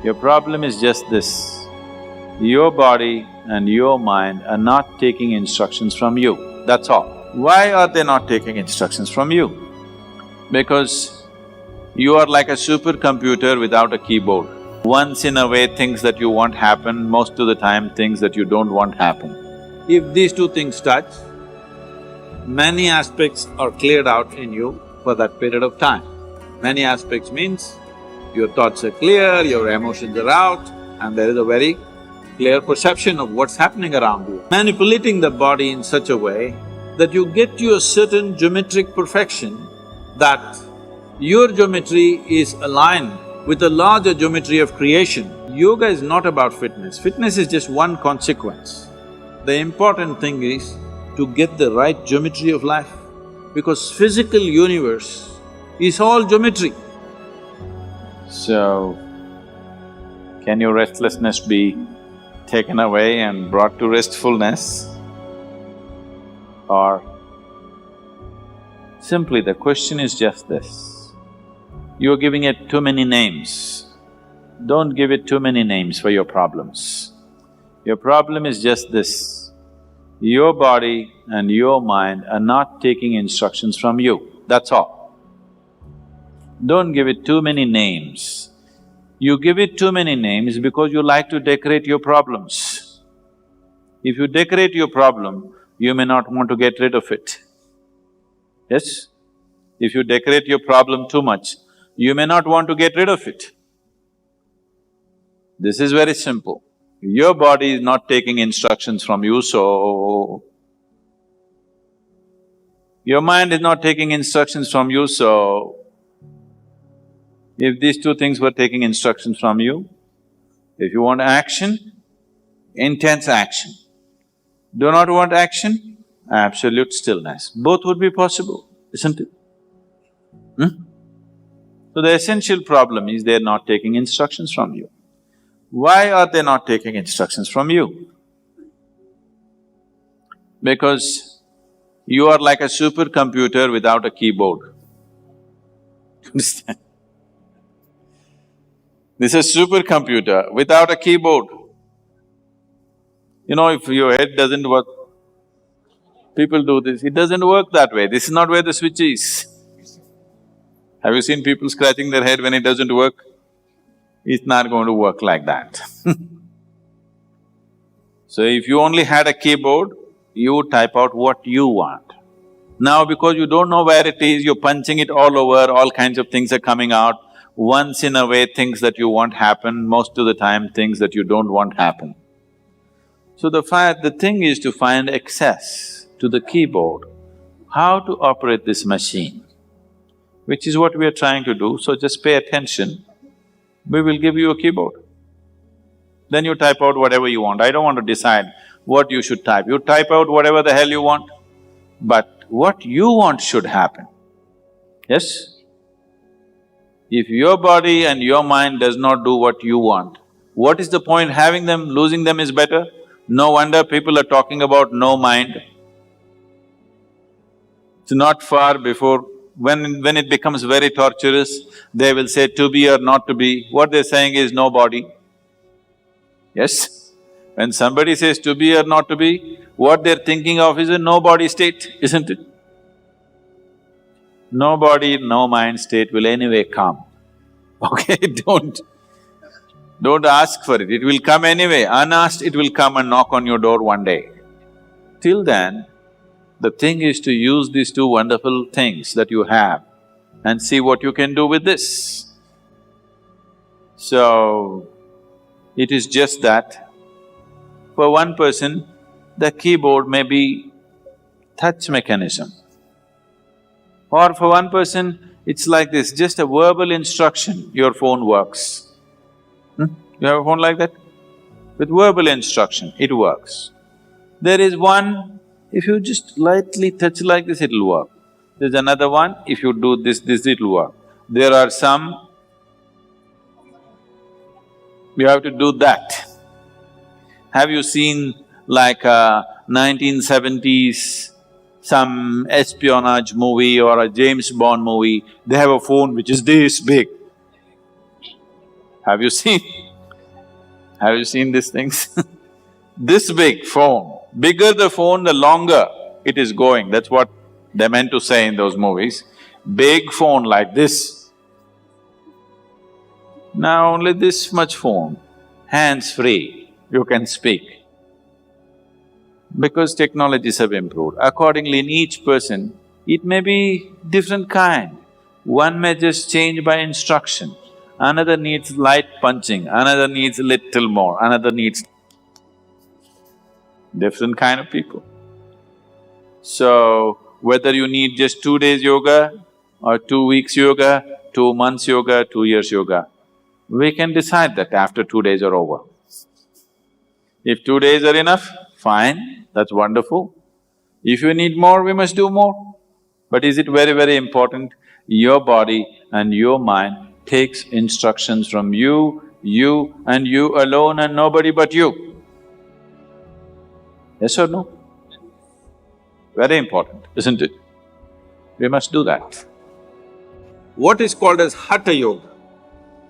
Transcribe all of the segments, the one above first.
Your problem is just this, your body and your mind are not taking instructions from you, that's all. Why are they not taking instructions from you? Because you are like a supercomputer without a keyboard. Once in a way things that you want happen, most of the time things that you don't want happen. If these two things touch, many aspects are cleared out in you for that period of time. Many aspects means your thoughts are clear, your emotions are out, and there is a very clear perception of what's happening around you. Manipulating the body in such a way that you get to a certain geometric perfection that your geometry is aligned with the larger geometry of creation. Yoga is not about fitness, fitness is just one consequence. The important thing is to get the right geometry of life, because physical universe is all geometry. So, can your restlessness be taken away and brought to restfulness? Or simply the question is just this, you're giving it too many names. Don't give it too many names for your problems. Your problem is just this, your body and your mind are not taking instructions from you, that's all. Don't give it too many names. You give it too many names because you like to decorate your problems. If you decorate your problem, you may not want to get rid of it. Yes? If you decorate your problem too much, you may not want to get rid of it. This is very simple. Your body is not taking instructions from you, so… your mind is not taking instructions from you, so… if these two things were taking instructions from you, if you want action, intense action. Do not want action, absolute stillness. Both would be possible, isn't it? So the essential problem is they're not taking instructions from you. Why are they not taking instructions from you? Because you are like a supercomputer without a keyboard. Understand? This is a supercomputer without a keyboard. You know, if your head doesn't work, people do this, it doesn't work that way, this is not where the switch is. Have you seen people scratching their head when it doesn't work? It's not going to work like that. So if you only had a keyboard, you would type out what you want. Now because you don't know where it is, you're punching it all over, all kinds of things are coming out. Once in a way things that you want happen, most of the time things that you don't want happen. So the thing is to find access to the keyboard, how to operate this machine, which is what we are trying to do, so just pay attention. We will give you a keyboard. Then you type out whatever you want. I don't want to decide what you should type. You type out whatever the hell you want, but what you want should happen. Yes? If your body and your mind does not do what you want, what is the point having them? Losing them is better. No wonder people are talking about no mind. It's not far before, when it becomes very torturous, they will say to be or not to be. What they're saying is no body. Yes? When somebody says to be or not to be, what they're thinking of is a no body state, isn't it? No body, no mind state will anyway come. Okay, don't ask for it will come anyway. Unasked, it will come and knock on your door one day. Till then, the thing is to use these two wonderful things that you have and see what you can do with this. So, it is just that, for one person, the keyboard may be touch mechanism. Or for one person, it's like this, just a verbal instruction, your phone works. You have a phone like that? With verbal instruction, it works. There is one, if you just lightly touch like this, it'll work. There's another one, if you do this, it'll work. There are some, you have to do that. Have you seen like a 1970s some espionage movie or a James Bond movie, they have a phone which is this big. Have you seen? Have you seen these things? This big phone, bigger the phone, the longer it is going, that's what they meant to say in those movies. Big phone like this. Now only this much phone, hands-free, you can speak. Because technologies have improved, accordingly in each person, it may be different kind. One may just change by instruction, another needs light punching, another needs little more, another needs different kind of people. So, whether you need just 2 days yoga or 2 weeks yoga, 2 months yoga, 2 years yoga, we can decide that after 2 days are over. If 2 days are enough, fine, that's wonderful. If you need more, we must do more. But is it very, very important? Your body and your mind takes instructions from you and you alone and nobody but you. Yes or no? Very important, isn't it? We must do that. What is called as Hatha Yoga,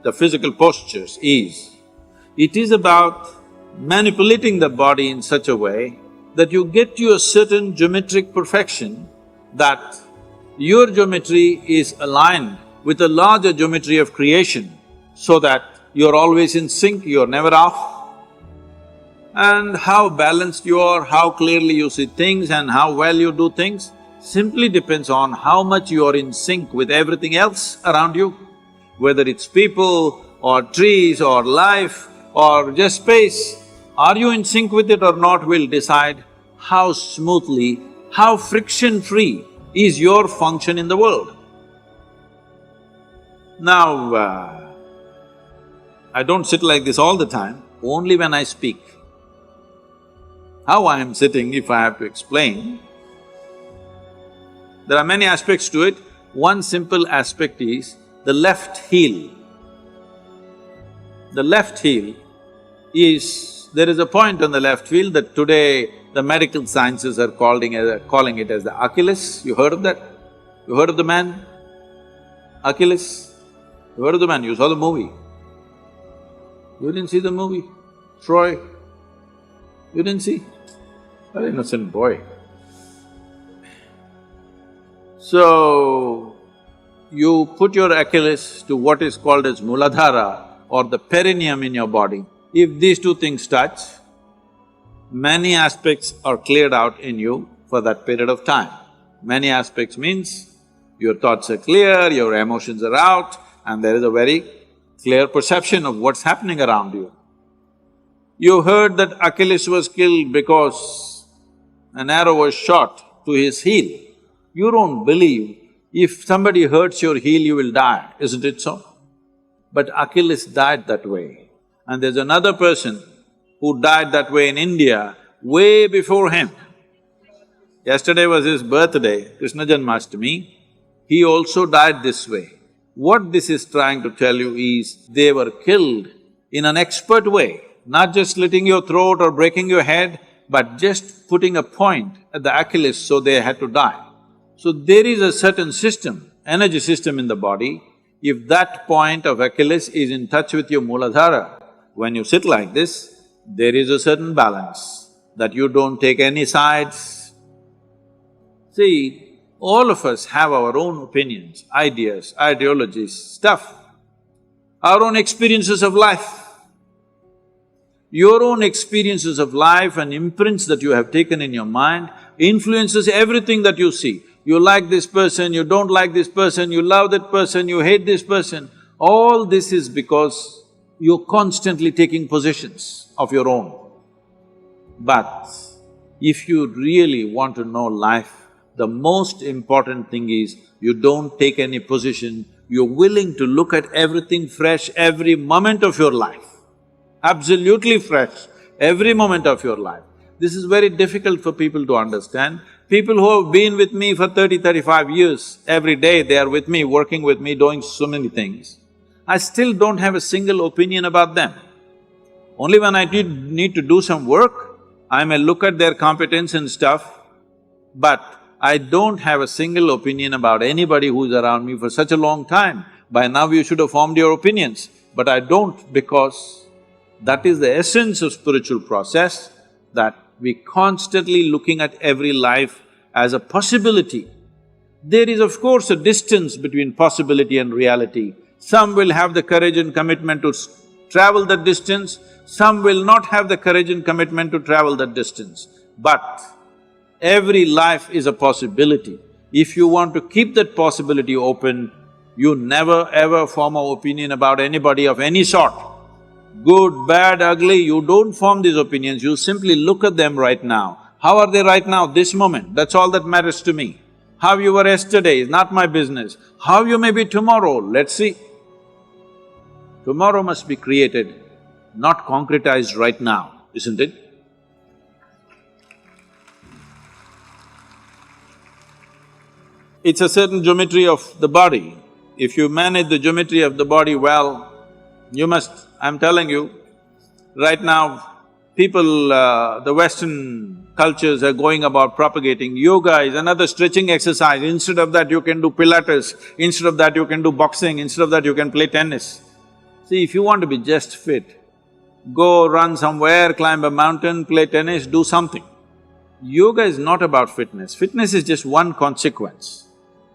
the physical postures, it is about manipulating the body in such a way that you get to a certain geometric perfection, that your geometry is aligned with a larger geometry of creation, so that you're always in sync, you're never off. And how balanced you are, how clearly you see things and how well you do things simply depends on how much you are in sync with everything else around you. Whether it's people or trees or life or just space, are you in sync with it or not will decide how smoothly, how friction-free is your function in the world. Now, I don't sit like this all the time, only when I speak. How I am sitting, if I have to explain, there are many aspects to it. One simple aspect is the left heel. The left heel is… there is a point on the left heel that today the medical sciences are calling it as the Achilles. You heard of that? You heard of the man? Achilles? You heard of the man? You saw the movie. You didn't see the movie? Troy? You didn't see? Very innocent boy. So, you put your Achilles to what is called as Muladhara or the perineum in your body. If these two things touch, many aspects are cleared out in you for that period of time. Many aspects means your thoughts are clear, your emotions are out, and there is a very clear perception of what's happening around you. You heard that Achilles was killed because an arrow was shot to his heel. You don't believe if somebody hurts your heel, you will die, isn't it so? But Achilles died that way. And there's another person who died that way in India way before him. Yesterday was his birthday, Krishna Janmashtami, he also died this way. What this is trying to tell you is, they were killed in an expert way, not just slitting your throat or breaking your head, but just putting a point at the Achilles, so they had to die. So there is a certain system, energy system in the body. If that point of Achilles is in touch with your Muladhara, when you sit like this, there is a certain balance, that you don't take any sides. See, all of us have our own opinions, ideas, ideologies, stuff, our own experiences of life. Your own experiences of life and imprints that you have taken in your mind influences everything that you see. You like this person, you don't like this person, you love that person, you hate this person. All this is because you're constantly taking positions of your own. But if you really want to know life, the most important thing is you don't take any position, you're willing to look at everything fresh every moment of your life. Absolutely fresh, every moment of your life. This is very difficult for people to understand. People who have been with me for 35 years, every day they are with me, working with me, doing so many things. I still don't have a single opinion about them. Only when I need to do some work, I may look at their competence and stuff, but I don't have a single opinion about anybody who's around me for such a long time. By now you should have formed your opinions, but I don't, because That is the essence of spiritual process, that we constantly looking at every life as a possibility. There is of course a distance between possibility and reality. Some will have the courage and commitment to travel that distance, some will not have the courage and commitment to travel that distance. But every life is a possibility. If you want to keep that possibility open, you never ever form an opinion about anybody of any sort. Good, bad, ugly, you don't form these opinions, you simply look at them right now. How are they right now, this moment? That's all that matters to me. How you were yesterday is not my business. How you may be tomorrow, let's see. Tomorrow must be created, not concretized right now, isn't it? It's a certain geometry of the body. If you manage the geometry of the body well, you must… I'm telling you, right now, people, the Western cultures are going about propagating yoga is another stretching exercise. Instead of that, you can do Pilates, instead of that, you can do boxing, instead of that, you can play tennis. See, if you want to be just fit, go run somewhere, climb a mountain, play tennis, do something. Yoga is not about fitness, fitness is just one consequence.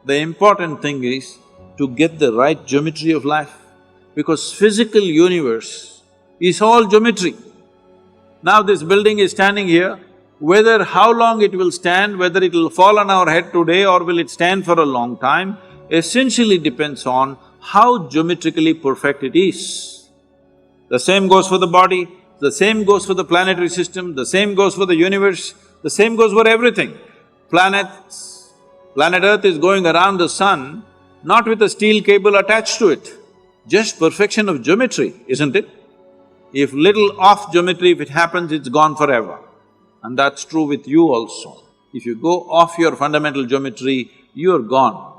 The important thing is to get the right geometry of life, because physical universe is all geometry. Now this building is standing here, whether how long it will stand, whether it will fall on our head today or will it stand for a long time, essentially depends on how geometrically perfect it is. The same goes for the body, the same goes for the planetary system, the same goes for the universe, the same goes for everything. Planet Earth is going around the sun, not with a steel cable attached to it, just perfection of geometry, isn't it? If little off geometry, if it happens, it's gone forever. And that's true with you also. If you go off your fundamental geometry, you're gone.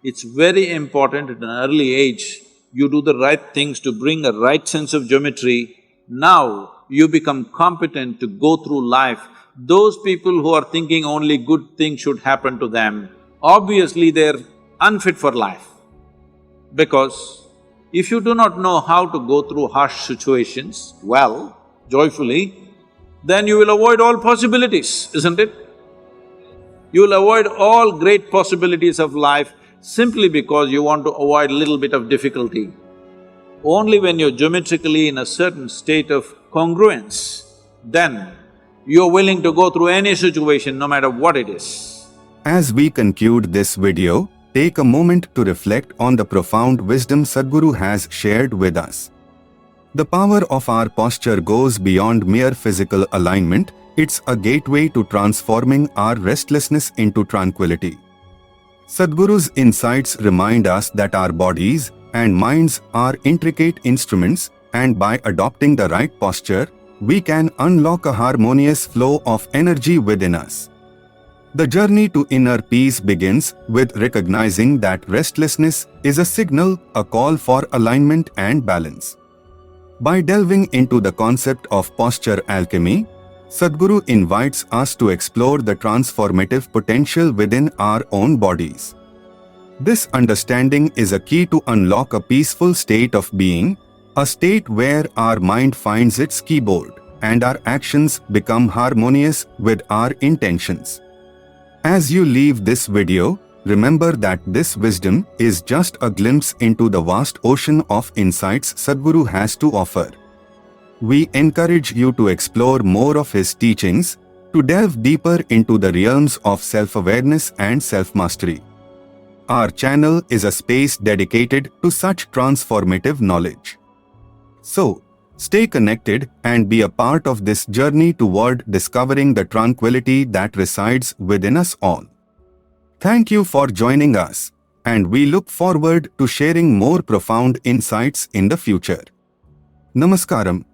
It's very important at an early age, you do the right things to bring a right sense of geometry. Now you become competent to go through life. Those people who are thinking only good things should happen to them, obviously they're unfit for life. Because if you do not know how to go through harsh situations well, joyfully, then you will avoid all possibilities, isn't it? You will avoid all great possibilities of life simply because you want to avoid a little bit of difficulty. Only when you're geometrically in a certain state of congruence, then you're willing to go through any situation, no matter what it is. As we conclude this video, take a moment to reflect on the profound wisdom Sadhguru has shared with us. The power of our posture goes beyond mere physical alignment, it's a gateway to transforming our restlessness into tranquility. Sadhguru's insights remind us that our bodies and minds are intricate instruments, and by adopting the right posture, we can unlock a harmonious flow of energy within us. The journey to inner peace begins with recognizing that restlessness is a signal, a call for alignment and balance. By delving into the concept of posture alchemy, Sadhguru invites us to explore the transformative potential within our own bodies. This understanding is a key to unlock a peaceful state of being, a state where our mind finds its keyboard and our actions become harmonious with our intentions. As you leave this video, remember that this wisdom is just a glimpse into the vast ocean of insights Sadhguru has to offer. We encourage you to explore more of his teachings, to delve deeper into the realms of self-awareness and self-mastery. Our channel is a space dedicated to such transformative knowledge. So, stay connected and be a part of this journey toward discovering the tranquility that resides within us all. Thank you for joining us, and we look forward to sharing more profound insights in the future. Namaskaram.